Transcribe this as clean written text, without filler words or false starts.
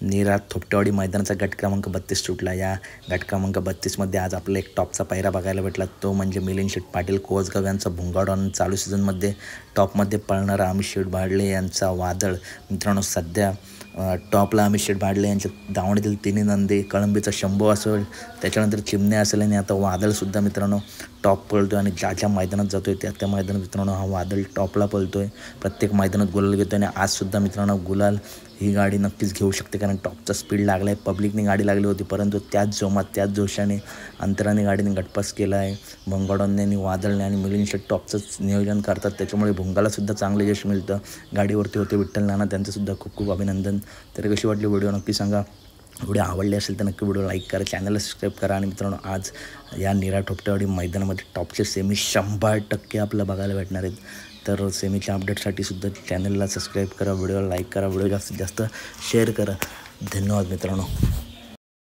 नीरा थोपटेवाडी मैदानाचा गट क्रमांक 32 सुटला। या गट क्रमांक 32मध्ये आज आपल्याला एक टॉपचा पायरा बघायला भेटला, तो म्हणजे मिलिंद शेठ पाटील कोसगाव यांचा भुंगाडॉन। चालू सीझनमध्ये टॉपमध्ये पळणारा अमित शेठ भाडले यांचा वादळ। मित्रांनो, सध्या टॉपला अमित शेठ भाडले यांच्या दावणीतील तिन्ही नंदी, कळंबीचा शंभू असेल, त्याच्यानंतर चिमण्या असेल आणि आता वादळसुद्धा मित्रांनो टॉप पळतो आणि ज्या मैदानात जातोय त्या मैदानात मित्रांनो हा वादळ टॉपला पळतोय। प्रत्येक मैदानात गुलाल घेतो आणि आजसुद्धा मित्रांनो गुलाल ही गाडी नक्कीच घेऊ शकते, कारण टॉपचा स्पीड लागला आहे। पब्लिकने गाडी लागली होती, परंतु त्याच जोमात त्याच जोशाने अंतराने गाडीने गटपास केला आहे। भुंगाडॉनने आणि वादळने आणि मिलिंद शेठ टॉपचंच नियोजन करतात, त्याच्यामुळे भुंगालासुद्धा चांगलं यश मिळतं। गाडीवरती होते विठ्ठल नाना, त्यांचंसुद्धा खूप खूप अभिनंदन। तर कशी वाटली व्हिडिओ नक्की सांगा। व्हिडिओ आवडले असेल तर नक्की व्हिडिओ लाईक करा, चॅनलला सबस्क्राईब करा। आणि मित्रांनो, आज या नीरा थोपटेवाडी मैदानामध्ये टॉपचे सेमी 100% आपल्याला बघायला भेटणार आहेत। तर सेमीच्या अपडेटसाठी सुद्धा चॅनलला सबस्क्राईब करा, व्हिडिओला लाईक करा, व्हिडिओ जास्तीत जास्त शेअर करा। धन्यवाद मित्रांनो।